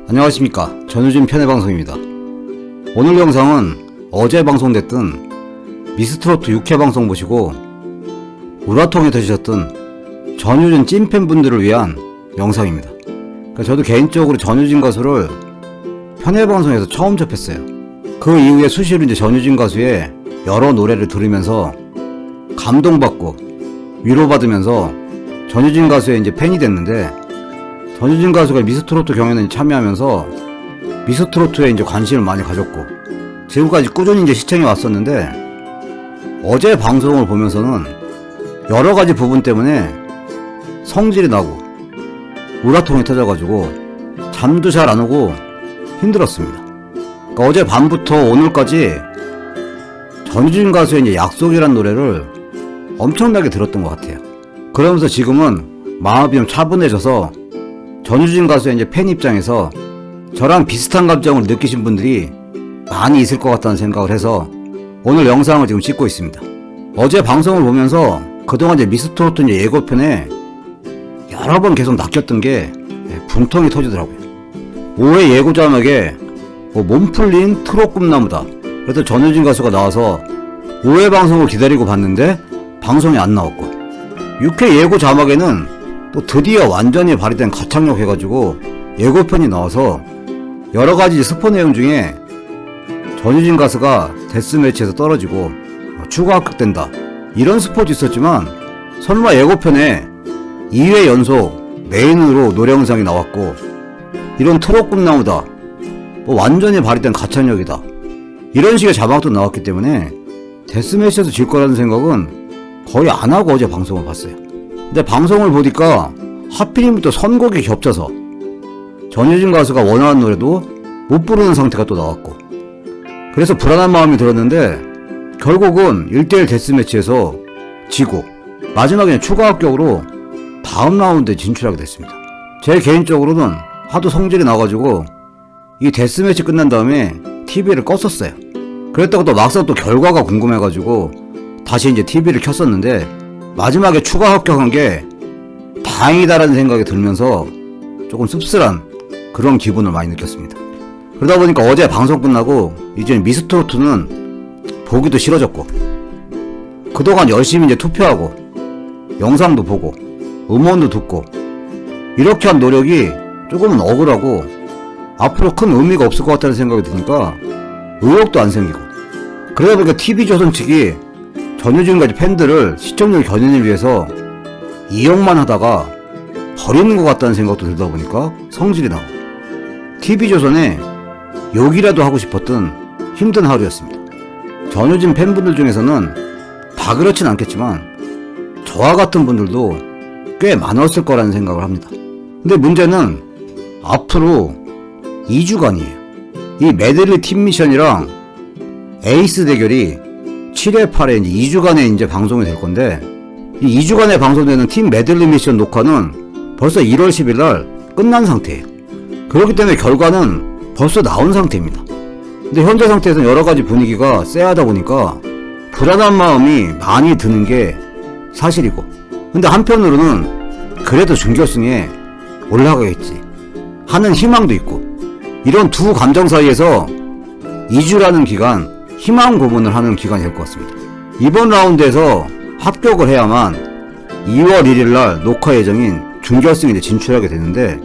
안녕하십니까, 전우진 편의방송입니다. 오늘 영상은 어제 방송됐던 미스트롯 6회 방송 보시고 우라통이 되셨던 전우진 찐팬분들을 위한 영상입니다. 그러니까 저도 개인적으로 전우진 가수를 편의방송에서 처음 접했어요. 그 이후에 수시로 전우진 가수의 여러 노래를 들으면서 감동받고 위로받으면서 전우진 가수의 팬이 됐는데, 전우진 가수가 미스트롯 경연에 참여하면서 미스트롯에 관심을 많이 가졌고 지금까지 꾸준히 시청해 왔었는데, 어제 방송을 보면서는 여러 가지 부분 때문에 성질이 나고 우라통이 터져가지고 잠도 잘 안 오고 힘들었습니다. 그러니까 어제 밤부터 오늘까지 전우진 가수의 약속이란 노래를 엄청나게 들었던 것 같아요. 그러면서 지금은 마음이 좀 차분해져서 전우진 가수의 팬 입장에서 저랑 비슷한 감정을 느끼신 분들이 많이 있을 것 같다는 생각을 해서 오늘 영상을 지금 찍고 있습니다. 어제 방송을 보면서 그동안 미스트롯 예고편에 여러 번 계속 낚였던 게 분통이 터지더라고요. 5회 예고자막에 몸풀린 트롯 꿈나무다. 그래서 전우진 가수가 나와서 5회 방송을 기다리고 봤는데 방송이 안 나왔고, 6회 예고 자막에는 또 드디어 완전히 발휘된 가창력 해가지고 예고편이 나와서 여러가지 스포 내용 중에 전우진 가수가 데스매치에서 떨어지고 추가 합격된다 이런 스포도 있었지만, 설마 예고편에 2회 연속 메인으로 노래 영상이 나왔고 이런 트롯 꿈나무다, 완전히 발휘된 가창력이다 이런 식의 자막도 나왔기 때문에 데스매치에서 질 거라는 생각은 거의 안 하고 어제 방송을 봤어요. 근데 방송을 보니까 하필이면 또 선곡이 겹쳐서 전우진 가수가 원하는 노래도 못 부르는 상태가 또 나왔고, 그래서 불안한 마음이 들었는데 결국은 1대1 데스매치에서 지고 마지막에 추가 합격으로 다음 라운드에 진출하게 됐습니다. 제 개인적으로는 하도 성질이 나가지고 이 데스매치 끝난 다음에 TV를 껐었어요. 그랬다가 또 막상 또 결과가 궁금해가지고 다시 TV를 켰었는데, 마지막에 추가 합격한 게 다행이다라는 생각이 들면서 조금 씁쓸한 그런 기분을 많이 느꼈습니다. 그러다 보니까 어제 방송 끝나고 이제 미스트롯2는 보기도 싫어졌고, 그동안 열심히 투표하고 영상도 보고 음원도 듣고 이렇게 한 노력이 조금은 억울하고 앞으로 큰 의미가 없을 것 같다는 생각이 드니까 의욕도 안 생기고, 그러다 보니까 TV조선 측이 전우진까지 팬들을 시청률 견인을 위해서 이용만 하다가 버리는 것 같다는 생각도 들다 보니까 성질이 나고, TV조선에 욕이라도 하고 싶었던 힘든 하루였습니다. 전우진 팬분들 중에서는 다 그렇진 않겠지만 저와 같은 분들도 꽤 많았을 거라는 생각을 합니다. 근데 문제는 앞으로 2주간이에요. 이 메들리 팀 미션이랑 에이스 대결이 7회 8회 2주간에 방송이 될 건데, 이 2주간에 방송되는 팀 메들리 미션 녹화는 벌써 1월 10일 날 끝난 상태예요. 그렇기 때문에 결과는 벌써 나온 상태입니다. 근데 현재 상태에서는 여러가지 분위기가 쎄하다 보니까 불안한 마음이 많이 드는 게 사실이고, 근데 한편으로는 그래도 준결승에 올라가겠지 하는 희망도 있고, 이런 두 감정 사이에서 2주라는 기간 희망 고문을 하는 기간이 될 것 같습니다. 이번 라운드에서 합격을 해야만 2월 1일 날 녹화 예정인 준결승에 진출하게 되는데,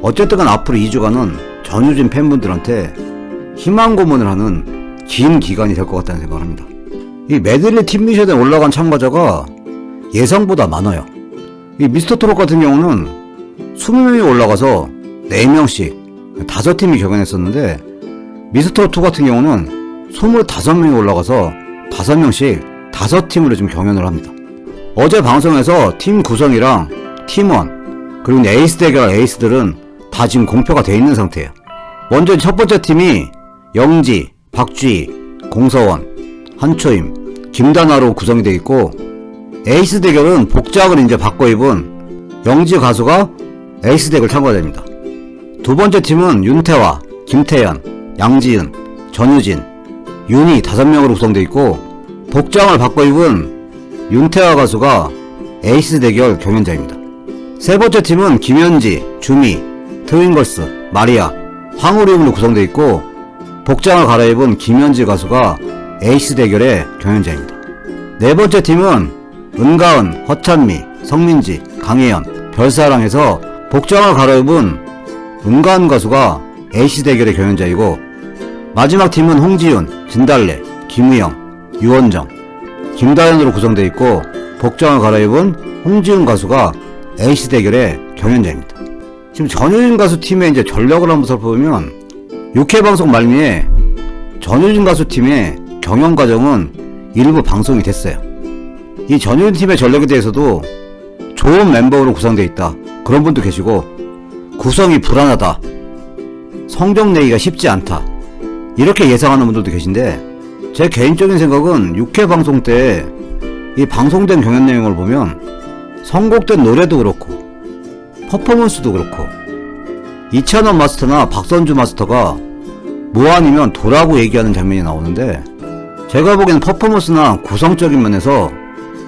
어쨌든 간 앞으로 2주간은 전우진 팬분들한테 희망 고문을 하는 긴 기간이 될 것 같다는 생각을 합니다. 이 메들리 팀 미션에 올라간 참가자가 예상보다 많아요. 이 미스터트롯 같은 경우는 20명이 올라가서 4명씩 5팀이 경연했었는데, 미스터트롯2 같은 경우는 25명이 올라가서 5명씩 5팀으로 지금 경연을 합니다. 어제 방송에서 팀 구성이랑 팀원 그리고 에이스 대결 에이스들은 다 지금 공표가 돼 있는 상태예요. 먼저 첫 번째 팀이 영지, 박쥐, 공서원, 한초임, 김다나로 구성이 되어 있고, 에이스 대결은 복장을 바꿔 입은 영지 가수가 에이스 대결 참가자입니다. 두 번째 팀은 윤태화, 김태연, 양지은, 전유진, 윤희 5명으로 구성되어 있고, 복장을 바꿔 입은 윤태화 가수가 에이스 대결 경연자입니다. 세 번째 팀은 김현지, 주미, 트윈걸스, 마리아, 황홀인으로 구성되어 있고 복장을 갈아입은 김현지 가수가 에이스 대결의 경연자입니다. 네 번째 팀은 은가은, 허찬미, 성민지, 강혜연, 별사랑에서 복장을 갈아입은 은가은 가수가 에이스 대결의 경연자이고 마지막 팀은 홍지윤, 진달래, 김우영, 유원정, 김다현으로 구성되어 있고 복장을 갈아입은 홍지윤 가수가 에이스 대결의 경연자입니다. 지금 전효진 가수 팀의 이제 전력을 한번 살펴보면 6회 방송 말미에 전효진 가수 팀의 경연 과정은 일부 방송이 됐어요. 이 전효진 팀의 전력에 대해서도 좋은 멤버로 구성되어 있다, 그런 분도 계시고 구성이 불안하다, 성적 내기가 쉽지 않다, 이렇게 예상하는 분들도 계신데 제 개인적인 생각은 6회 방송 때 이 방송된 경연 내용을 보면 선곡된 노래도 그렇고 퍼포먼스도 그렇고 이찬원 마스터나 박선주 마스터가 뭐 아니면 도라고 얘기하는 장면이 나오는데 제가 보기에는 퍼포먼스나 구성적인 면에서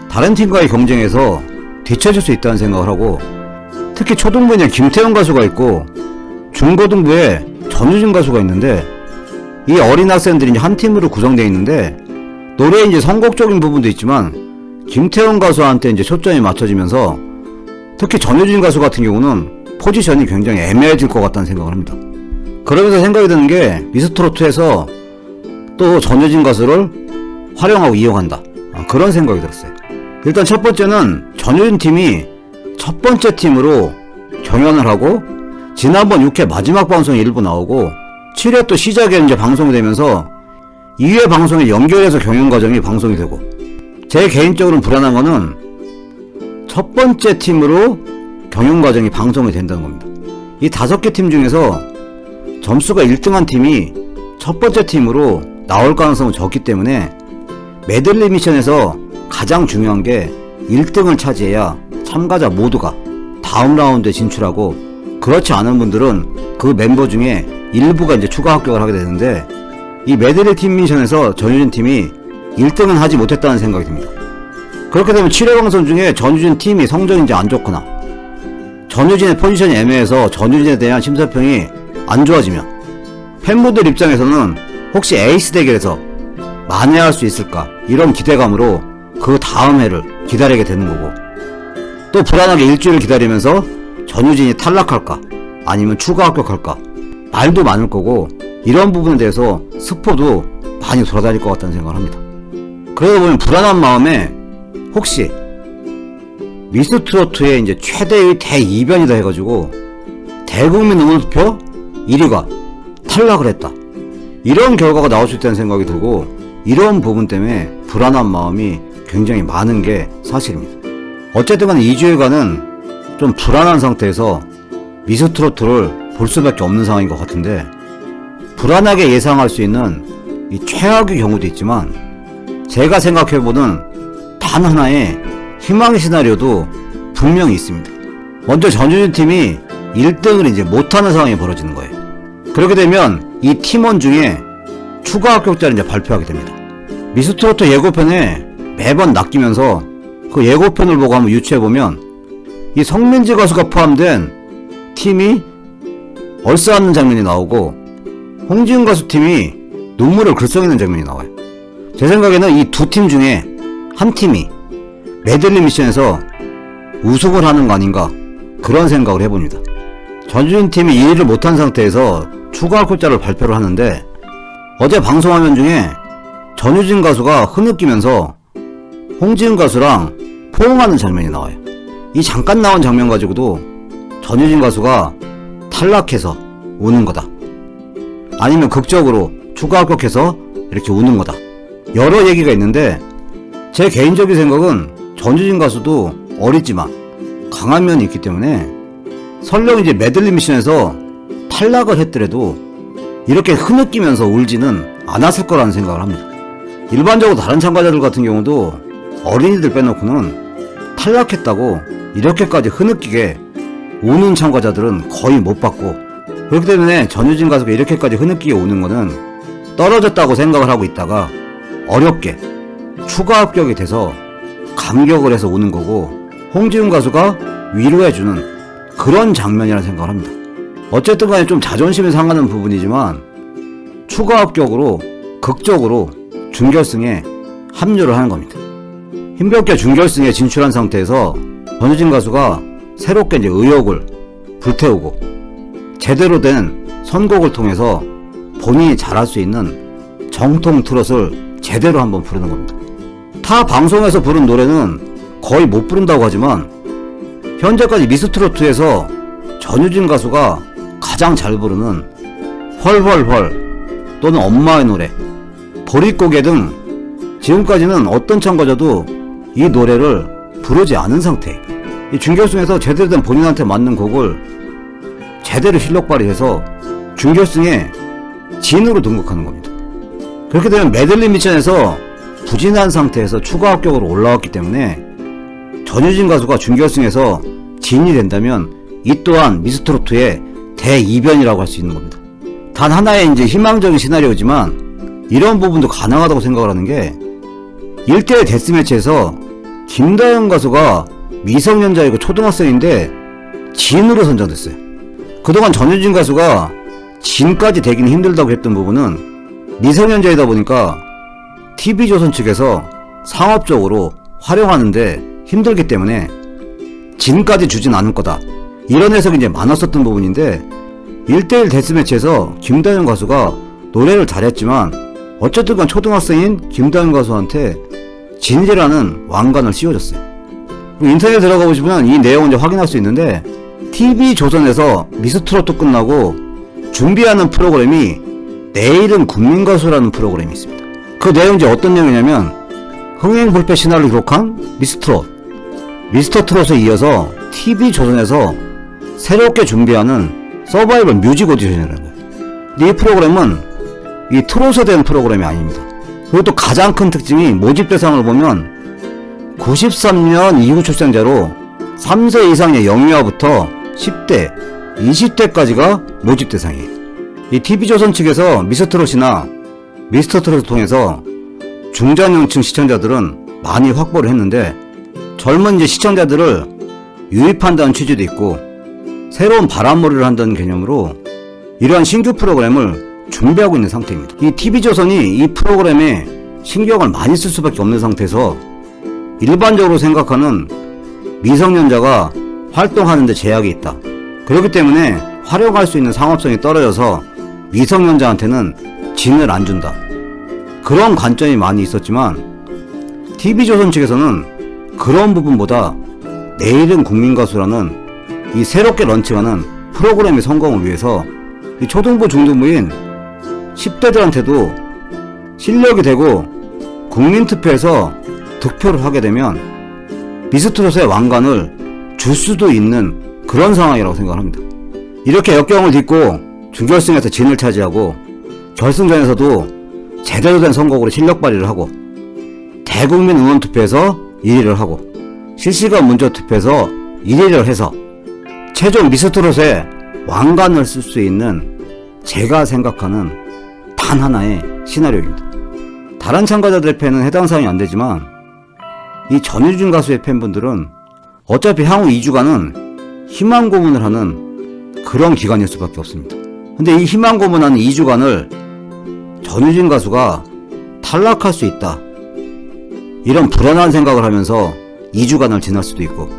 다른 팀과의 경쟁에서 뒤처질 수 있다는 생각을 하고, 특히 초등부에는 김태형 가수가 있고 중고등부에 전효진 가수가 있는데 이 어린 학생들이 이제 한 팀으로 구성되어 있는데 노래에 이제 선곡적인 부분도 있지만 김태형 가수한테 이제 초점이 맞춰지면서 특히 전효진 가수 같은 경우는 포지션이 굉장히 애매해질 것 같다는 생각을 합니다. 그러면서 생각이 드는 게 미스트로트에서 또 전효진 가수를 활용하고 이용한다, 그런 생각이 들었어요. 일단 첫 번째는 전효진 팀이 첫 번째 팀으로 경연을 하고 지난번 6회 마지막 방송에 일부 나오고 7회 또 시작에 이제 방송이 되면서 2회 방송에 연결해서 경연 과정이 방송이 되고, 제 개인적으로는 불안한 거는 첫 번째 팀으로 경연 과정이 방송이 된다는 겁니다. 이 5개 팀 중에서 점수가 1등한 팀이 첫 번째 팀으로 나올 가능성은 적기 때문에 메들리 미션에서 가장 중요한 게 1등을 차지해야 참가자 모두가 다음 라운드에 진출하고, 그렇지 않은 분들은 그 멤버 중에 일부가 이제 추가 합격을 하게 되는데 이 메들리 팀 미션에서 전효진 팀이 1등은 하지 못했다는 생각이 듭니다. 그렇게 되면 7회 방송 중에 전효진 팀이 성적이 이제 안 좋거나 전효진의 포지션이 애매해서 전효진에 대한 심사평이 안 좋아지면 팬분들 입장에서는 혹시 에이스 대결에서 만회할 수 있을까, 이런 기대감으로 그 다음 해를 기다리게 되는 거고, 또 불안하게 일주일을 기다리면서 전효진이 탈락할까 아니면 추가 합격할까 말도 많을 거고, 이런 부분에 대해서 스포도 많이 돌아다닐 것 같다는 생각을 합니다. 그러다 보면 불안한 마음에 혹시 미스트로트의 이제 최대의 대이변이다 해가지고 대국민 응원투표 1위가 탈락을 했다, 이런 결과가 나올 수 있다는 생각이 들고, 이런 부분 때문에 불안한 마음이 굉장히 많은 게 사실입니다. 어쨌든 간에 2주일간은 좀 불안한 상태에서 미스트로트를 볼 수밖에 없는 상황인 것 같은데, 불안하게 예상할 수 있는 이 최악의 경우도 있지만 제가 생각해보는 단 하나의 희망의 시나리오도 분명히 있습니다. 먼저 전효진 팀이 1등을 이제 못하는 상황이 벌어지는 거예요. 그렇게 되면 이 팀원 중에 추가 합격자를 이제 발표하게 됩니다. 미스트로트 예고편에 매번 낚이면서 그 예고편을 보고 한번 유추해보면 이 성민지 가수가 포함된 팀이 얼싸안는 장면이 나오고 홍지윤 가수 팀이 눈물을 글썽이는 장면이 나와요. 제 생각에는 이 두 팀 중에 한 팀이 메들리 미션에서 우승을 하는 거 아닌가, 그런 생각을 해봅니다. 전효진 팀이 2위를 못한 상태에서 추가 합격자를 발표를 하는데 어제 방송화면 중에 전효진 가수가 흐느끼면서 홍지윤 가수랑 포옹하는 장면이 나와요. 이 잠깐 나온 장면 가지고도 전효진 가수가 탈락해서 우는 거다, 아니면 극적으로 추가 합격해서 이렇게 우는 거다, 여러 얘기가 있는데 제 개인적인 생각은 전효진 가수도 어리지만 강한 면이 있기 때문에 설령 이제 메들리 미션에서 탈락을 했더라도 이렇게 흐느끼면서 울지는 않았을 거라는 생각을 합니다. 일반적으로 다른 참가자들 같은 경우도 어린이들 빼놓고는 탈락했다고 이렇게까지 흐느끼게 우는 참가자들은 거의 못 봤고, 그렇기 때문에 전효진 가수가 이렇게까지 흐느끼게 우는 거는 떨어졌다고 생각을 하고 있다가 어렵게 추가 합격이 돼서 감격을 해서 우는 거고, 홍지윤 가수가 위로해주는 그런 장면이라는 생각을 합니다. 어쨌든 간에 좀 자존심이 상하는 부분이지만 추가 합격으로 극적으로 준결승에 합류를 하는 겁니다. 힘겹게 준결승에 진출한 상태에서 전효진 가수가 새롭게 이제 의욕을 불태우고 제대로 된 선곡을 통해서 본인이 잘할 수 있는 정통 트롯을 제대로 한번 부르는 겁니다. 타 방송에서 부른 노래는 거의 못 부른다고 하지만 현재까지 미스트로트에서 전효진 가수가 가장 잘 부르는 헐헐헐 또는 엄마의 노래, 보릿고개 등 지금까지는 어떤 참가자도 이 노래를 부르지 않은 상태예요. 이 준결승에서 제대로 된 본인한테 맞는 곡을 제대로 실력 발휘해서 준결승에 진으로 등극하는 겁니다. 그렇게 되면 메들리 미션에서 부진한 상태에서 추가 합격으로 올라왔기 때문에 전효진 가수가 준결승에서 진이 된다면 이 또한 미스트로트의 대이변이라고 할 수 있는 겁니다. 단 하나의 이제 희망적인 시나리오지만 이런 부분도 가능하다고 생각을 하는 게 1대1 데스매치에서 김다영 가수가 미성년자이고 초등학생인데 진으로 선정됐어요. 그동안 전효진 가수가 진까지 되기는 힘들다고 했던 부분은 미성년자이다 보니까 TV조선 측에서 상업적으로 활용하는데 힘들기 때문에 진까지 주진 않을 거다, 이런 해석이 이제 많았었던 부분인데 1대1 데스매치에서 김다영 가수가 노래를 잘했지만 어쨌든 간 초등학생인 김다영 가수한테 진이라는 왕관을 씌워줬어요. 인터넷에 들어가 보시면 이 내용을 이제 확인할 수 있는데 TV조선에서 미스트로트 끝나고 준비하는 프로그램이 내일은 국민가수라는 프로그램이 있습니다. 그 내용이 이제 어떤 내용이냐면 흥행불패 신화를 기록한 미스터트롯에 이어서 TV조선에서 새롭게 준비하는 서바이벌 뮤직 오디션이라는 거예요. 근데 이 프로그램은 이 트롯에 대한 프로그램이 아닙니다. 그리고 또 가장 큰 특징이 모집 대상을 보면 93년 이후 출생자로 3세 이상의 영유아부터 10대, 20대까지가 모집 대상이에요. 이 TV조선 측에서 미스트롯이나 미스터트롯을 통해서 중장년층 시청자들은 많이 확보를 했는데 젊은 이제 시청자들을 유입한다는 취지도 있고 새로운 바람몰이를 한다는 개념으로 이러한 신규 프로그램을 준비하고 있는 상태입니다. 이 TV조선이 이 프로그램에 신경을 많이 쓸 수밖에 없는 상태에서 일반적으로 생각하는 미성년자가 활동하는 데 제약이 있다, 그렇기 때문에 활용할 수 있는 상업성이 떨어져서 미성년자한테는 진을 안 준다, 그런 관점이 많이 있었지만 TV조선 측에서는 그런 부분보다 내일은 국민가수라는 이 새롭게 런칭하는 프로그램의 성공을 위해서 이 초등부 중등부인 10대들한테도 실력이 되고 국민투표에서 득표를 하게 되면 미스트롯의 왕관을 줄 수도 있는 그런 상황이라고 생각합니다. 이렇게 역경을 딛고 준결승에서 진을 차지하고 결승전에서도 제대로 된 선곡으로 실력 발휘를 하고 대국민 의원 투표에서 1위를 하고 실시간 문자 투표에서 1위를 해서 최종 미스트롯의 왕관을 쓸 수 있는 제가 생각하는 단 하나의 시나리오입니다. 다른 참가자들의 팬은 해당 사항이 안 되지만 이 전효진 가수의 팬분들은 어차피 향후 2주간은 희망 고문을 하는 그런 기간일 수밖에 없습니다. 근데 이 희망 고문하는 2주간을 전효진 가수가 탈락할 수 있다, 이런 불안한 생각을 하면서 2주간을 지날 수도 있고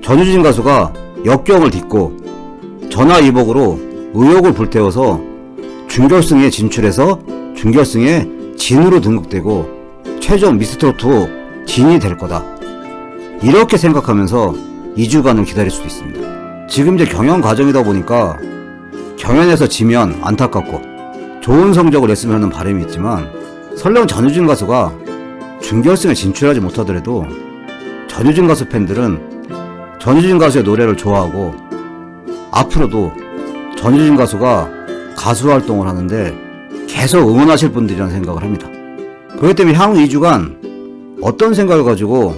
전효진 가수가 역경을 딛고 전화위복으로 의욕을 불태워서 준결승에 진출해서 준결승에 진으로 등극되고 최종 미스트로트 진이 될 거다, 이렇게 생각하면서 2주간을 기다릴 수도 있습니다. 지금 이제 경연 과정이다 보니까 경연에서 지면 안타깝고 좋은 성적을 냈으면 하는 바람이 있지만 설령 전효진 가수가 준결승에 진출하지 못하더라도 전효진 가수 팬들은 전효진 가수의 노래를 좋아하고 앞으로도 전효진 가수가 가수 활동을 하는데 계속 응원하실 분들이라는 생각을 합니다. 그렇기 때문에 향후 2주간 어떤 생각을 가지고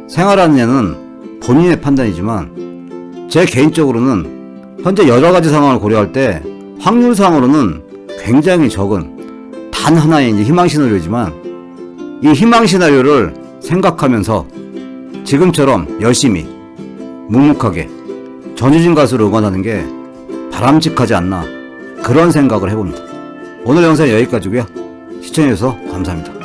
생활하느냐는 본인의 판단이지만 제 개인적으로는 현재 여러가지 상황을 고려할 때 확률상으로는 굉장히 적은 단 하나의 이제 희망 시나리오지만 이 희망 시나리오를 생각하면서 지금처럼 열심히 묵묵하게 전효진 가수를 응원하는 게 바람직하지 않나 그런 생각을 해봅니다. 오늘 영상은 여기까지고요. 시청해주셔서 감사합니다.